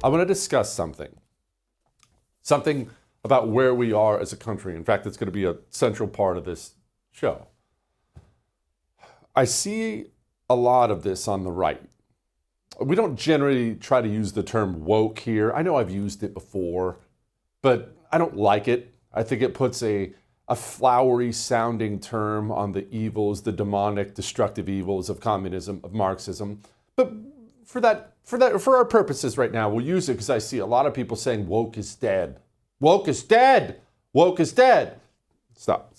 I want to discuss something about where we are as a country. In fact, it's going to be a central part of this show. I see a lot of this on the right. We don't generally try to use the term woke here. I know I've used it before, but I don't like it. I think it puts a flowery sounding term on the evils, the demonic, destructive evils of communism, of Marxism. But for our purposes right now, we'll use it because I see a lot of people saying woke is dead. Woke is dead. Woke is dead. Stop.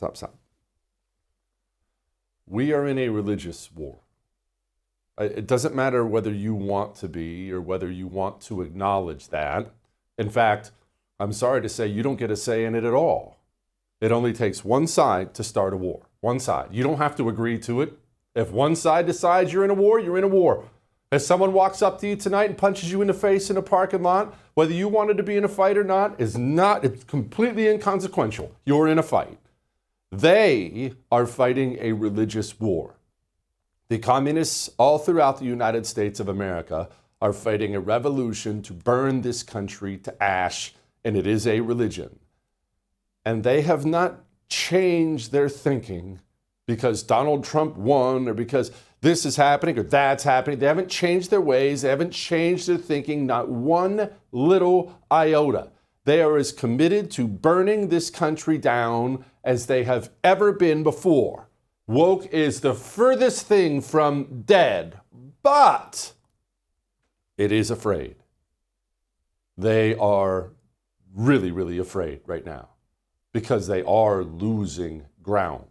We are in a religious war. It doesn't matter whether you want to be or whether you want to acknowledge that. In fact, I'm sorry to say you don't get a say in it at all. It only takes one side to start a war. One side. You don't have to agree to it. If one side decides you're in a war, you're in a war. If someone walks up to you tonight and punches you in the face in a parking lot, whether you wanted to be in a fight or not, it's completely inconsequential. You're in a fight. They are fighting a religious war. The communists all throughout the United States of America are fighting a revolution to burn this country to ash, and it is a religion. And they have not changed their thinking because Donald Trump won or because this is happening or that's happening. They haven't changed their ways. They haven't changed their thinking, not one little iota. They are as committed to burning this country down as they have ever been before. Woke is the furthest thing from dead, but it is afraid. They are really, really afraid right now because they are losing ground.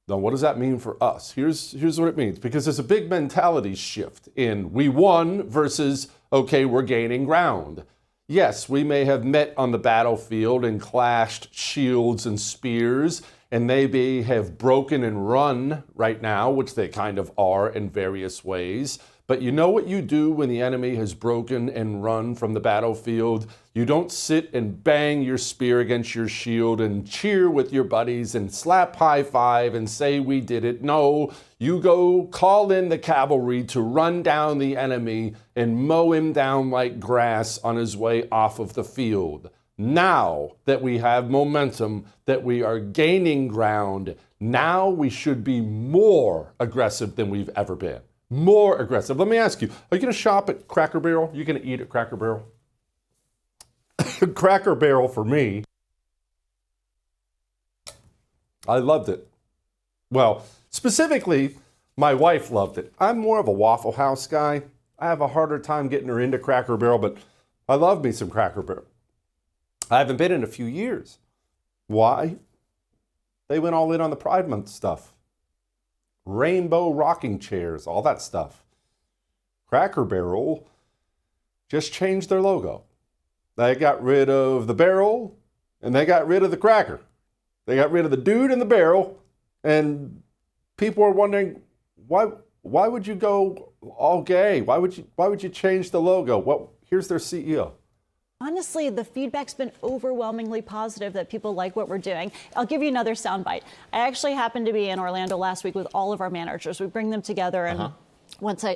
Now, what does that mean for us? Here's what it means, because there's a big mentality shift in we won versus, okay, we're gaining ground. Yes, we may have met on the battlefield and clashed shields and spears, and they may have broken and run right now, which they kind of are in various ways. But you know what you do when the enemy has broken and run from the battlefield? You don't sit and bang your spear against your shield and cheer with your buddies and slap high five and say we did it. No, you go call in the cavalry to run down the enemy and mow him down like grass on his way off of the field. Now that we have momentum, that we are gaining ground, now we should be more aggressive than we've ever been. More aggressive. Let me ask you, are you going to shop at Cracker Barrel? You're going to eat at Cracker Barrel? Cracker Barrel for me, I loved it. Well, specifically, my wife loved it. I'm more of a Waffle House guy. I have a harder time getting her into Cracker Barrel, but I love me some Cracker Barrel. I haven't been in a few years. Why? They went all in on the Pride Month stuff. Rainbow rocking chairs, all that stuff. Cracker Barrel just changed their logo. They got rid of the barrel and they got rid of the cracker. They got rid of the dude in the barrel, and people are wondering why would you go all gay? Why would you change the logo? Well, here's their CEO. Honestly, the feedback's been overwhelmingly positive that people like what we're doing. I'll give you another soundbite. I actually happened to be in Orlando last week with all of our managers. We bring them together and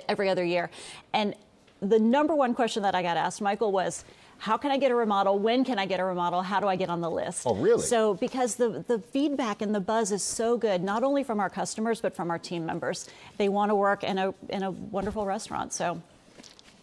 every other year. And the number one question that I got asked, Michael, was, how can I get a remodel? When can I get a remodel? How do I get on the list? Oh, really? So because the feedback and the buzz is so good, not only from our customers, but from our team members. They want to work in a wonderful restaurant. So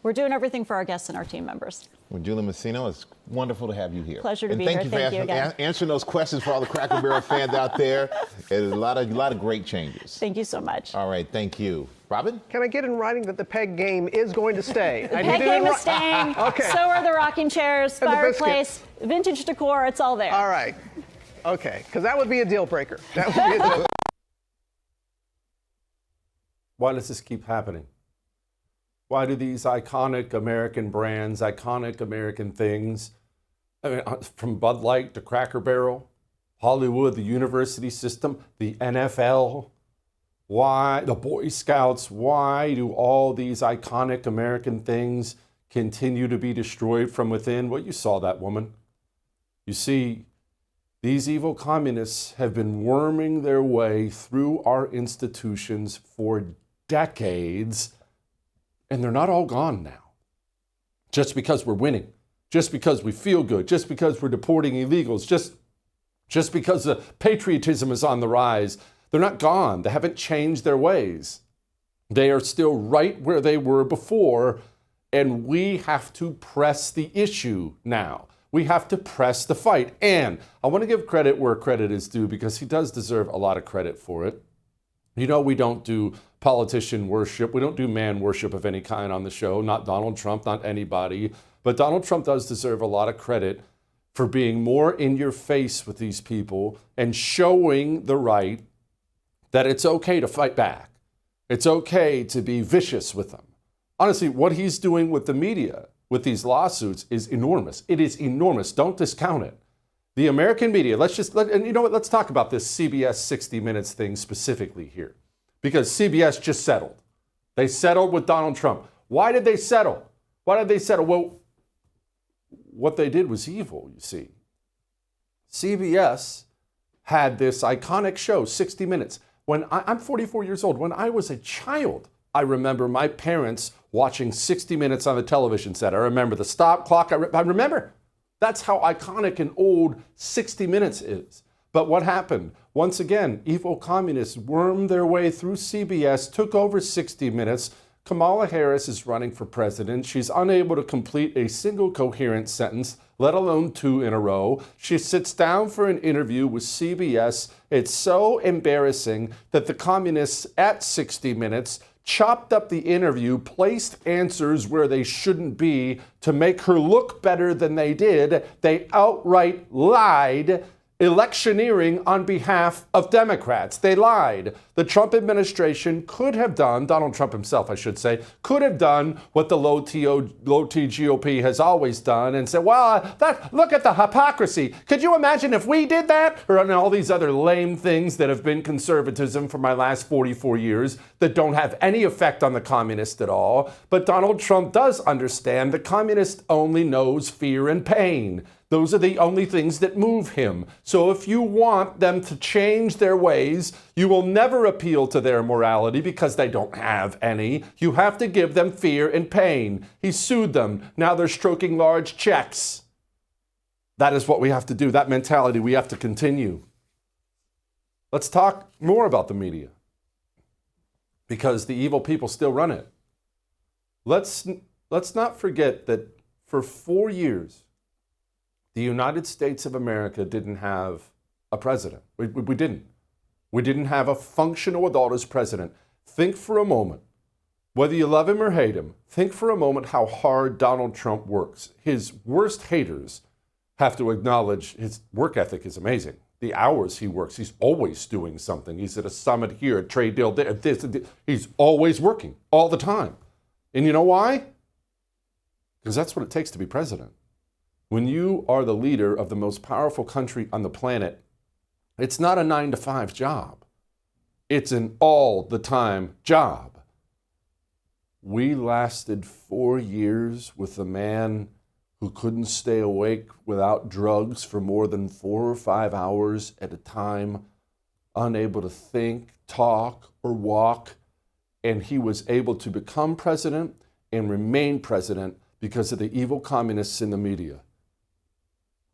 we're doing everything for our guests and our team members. Well, Julie Messino, it's wonderful to have you here. Pleasure to be here. Thank you for answering those questions for all the Cracker Barrel fans out there. There's a lot of great changes. Thank you so much. All right, thank you. Robin? Can I get in writing that the peg game is going to stay? The peg game is staying. Okay. So are the rocking chairs, fireplace, vintage decor. It's all there. All right. Okay, because that would be a deal breaker. That would be a deal. Why does this keep happening? Why do these iconic American brands, iconic American things, I mean, from Bud Light to Cracker Barrel, Hollywood, the university system, the NFL, why the Boy Scouts, why do all these iconic American things continue to be destroyed from within? Well, you saw that woman. You see, these evil communists have been worming their way through our institutions for decades, and they're not all gone now. just because we're winning, just because we feel good, just because we're deporting illegals, just because the patriotism is on the rise. They're not gone. They haven't changed their ways. They are still right where they were before, and we have to press the issue now. We have to press the fight. And I want to give credit where credit is due, because he does deserve a lot of credit for it. You know, we don't do politician worship. We don't do man worship of any kind on the show. Not Donald Trump, not anybody. But Donald Trump does deserve a lot of credit for being more in your face with these people and showing the right that it's okay to fight back. It's okay to be vicious with them. Honestly, what he's doing with the media, with these lawsuits, is enormous. It is enormous. Don't discount it. The American media, and you know what, let's talk about this CBS 60 Minutes thing specifically here. Because CBS just settled. They settled with Donald Trump. Why did they settle? Why did they settle? Well, what they did was evil, you see. CBS had this iconic show, 60 Minutes. When I'm 44 years old. When I was a child, I remember my parents watching 60 Minutes on the television set. I remember the stop clock. I remember. That's how iconic and old 60 Minutes is. But what happened? Once again, evil communists wormed their way through CBS, took over 60 Minutes. Kamala Harris is running for president. She's unable to complete a single coherent sentence, let alone 2 in a row. She sits down for an interview with CBS. It's so embarrassing that the communists at 60 Minutes chopped up the interview, placed answers where they shouldn't be to make her look better than they did. They outright lied, electioneering on behalf of Democrats. They lied. The Trump administration could have done, Donald Trump himself, I should say, could have done what the low-T GOP has always done and said, well, look at the hypocrisy. Could you imagine if we did that? Or all these other lame things that have been conservatism for my last 44 years that don't have any effect on the communist at all. But Donald Trump does understand the communist only knows fear and pain. Those are the only things that move him. So if you want them to change their ways, you will never appeal to their morality because they don't have any. You have to give them fear and pain. He sued them. Now they're stroking large checks. That is what we have to do. That mentality we have to continue. Let's talk more about the media, because the evil people still run it. Let's not forget that for 4 years, the United States of America didn't have a president. We didn't. We didn't have a functional adult as president. Think for a moment, whether you love him or hate him, think for a moment how hard Donald Trump works. His worst haters have to acknowledge his work ethic is amazing. The hours he works, he's always doing something. He's at a summit here, a trade deal there, he's always working all the time. And you know why? Because that's what it takes to be president. When you are the leader of the most powerful country on the planet, it's not a 9-to-5 job. It's an all-the-time job. We lasted 4 years with a man who couldn't stay awake without drugs for more than 4 or 5 hours at a time, unable to think, talk, or walk, and he was able to become president and remain president because of the evil communists in the media.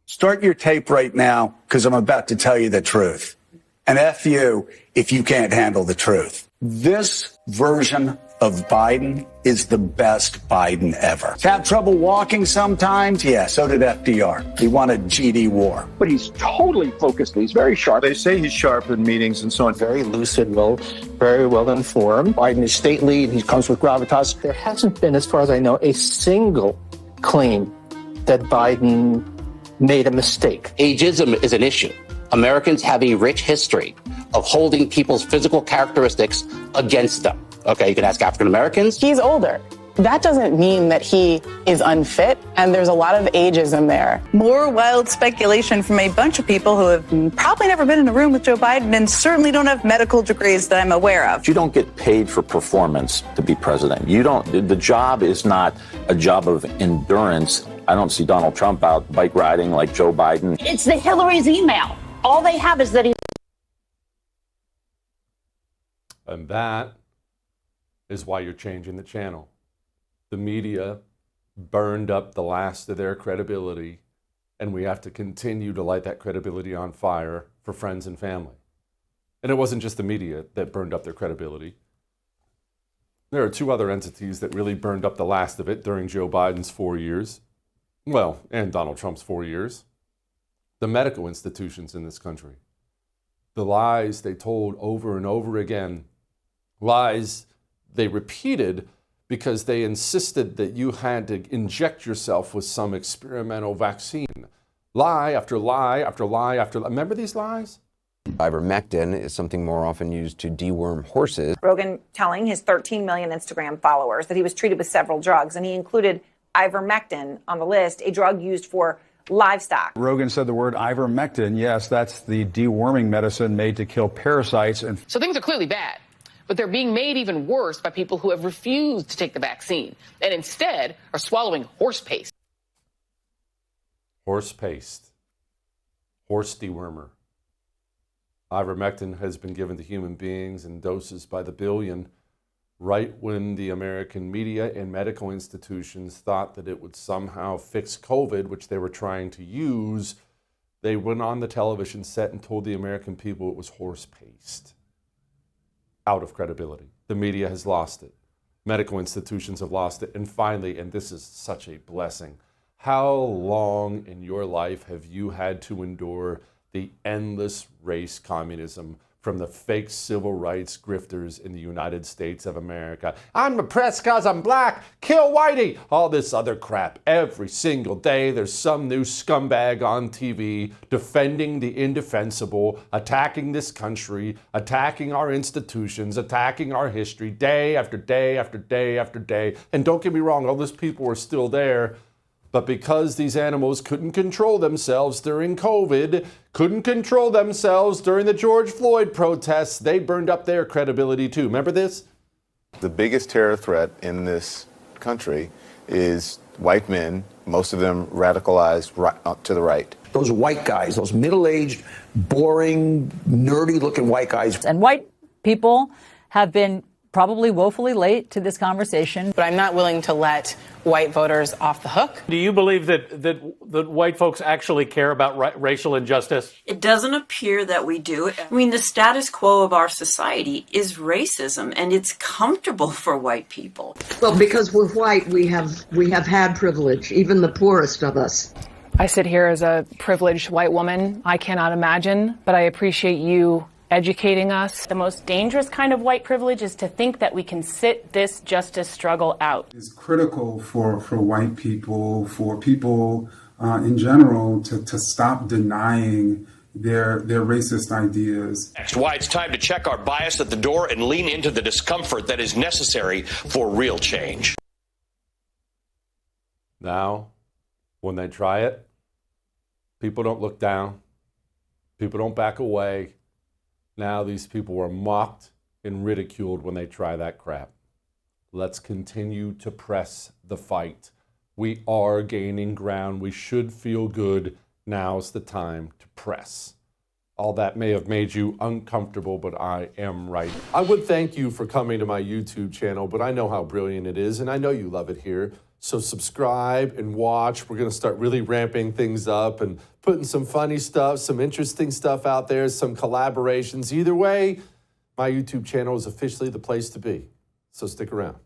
Start your tape right now, because I'm about to tell you the truth. And F you if you can't handle the truth. This version of Biden is the best Biden ever. Have trouble walking sometimes? Yeah, so did FDR. He wanted GD war. But he's totally focused. He's very sharp. They say he's sharp in meetings and so on. Very lucid, very well informed. Biden is stately and he comes with gravitas. There hasn't been, as far as I know, a single claim that Biden made a mistake. Ageism is an issue. Americans have a rich history of holding people's physical characteristics against them. Okay, you can ask African Americans. He's older. That doesn't mean that he is unfit, and there's a lot of ageism there. More wild speculation from a bunch of people who have probably never been in a room with Joe Biden and certainly don't have medical degrees that I'm aware of. You don't get paid for performance to be president. The job is not a job of endurance. I don't see Donald Trump out bike riding like Joe Biden. It's the Hillary's email. All they have is that he... And that is why you're changing the channel. The media burned up the last of their credibility, and we have to continue to light that credibility on fire for friends and family. And it wasn't just the media that burned up their credibility. There are two other entities that really burned up the last of it during Joe Biden's 4 years. Well, and Donald Trump's 4 years. The medical institutions in this country. The lies they told over and over again. Lies they repeated because they insisted that you had to inject yourself with some experimental vaccine. Lie after lie after lie after lie. Remember these lies? Ivermectin is something more often used to deworm horses. Rogan telling his 13 million Instagram followers that he was treated with several drugs, and he included ivermectin on the list, a drug used for livestock. Rogan said the word ivermectin. Yes, that's the deworming medicine made to kill parasites. And so things are clearly bad, but they're being made even worse by people who have refused to take the vaccine and instead are swallowing horse paste. Horse paste. Horse dewormer. Ivermectin has been given to human beings in doses by the billion right when the American media and medical institutions thought that it would somehow fix COVID, which they were trying to use. They went on the television set and told the American people it was horse paste. Out of credibility. The media has lost it. Medical institutions have lost it. And finally, and this is such a blessing, how long in your life have you had to endure the endless race communism from the fake civil rights grifters in the United States of America? I'm oppressed because I'm black. Kill Whitey. All this other crap. Every single day there's some new scumbag on TV defending the indefensible, attacking this country, attacking our institutions, attacking our history day after day after day after day. And don't get me wrong, all those people are still there. But because these animals couldn't control themselves during COVID, couldn't control themselves during the George Floyd protests, they burned up their credibility too. Remember this? The biggest terror threat in this country is white men, most of them radicalized to the right. Those white guys, those middle-aged, boring, nerdy-looking white guys. And white people have been probably woefully late to this conversation. But I'm not willing to let white voters off the hook. Do you believe that white folks actually care about racial injustice? It doesn't appear that we do. I mean, the status quo of our society is racism, and it's comfortable for white people. Well, because we're white, we have had privilege, even the poorest of us. I sit here as a privileged white woman. I cannot imagine, but I appreciate you educating us. The most dangerous kind of white privilege is to think that we can sit this justice struggle out. It's critical for white people, for people in general, to stop denying their racist ideas. That's why it's time to check our bias at the door and lean into the discomfort that is necessary for real change. Now, when they try it, people don't look down. People don't back away. Now these people are mocked and ridiculed when they try that crap. Let's continue to press the fight. We are gaining ground. We should feel good. Now's the time to press. All that may have made you uncomfortable, but I am right. I would thank you for coming to my YouTube channel, but I know how brilliant it is, and I know you love it here. So subscribe and watch. We're going to start really ramping things up and putting some funny stuff, some interesting stuff out there, some collaborations. Either way, my YouTube channel is officially the place to be. So stick around.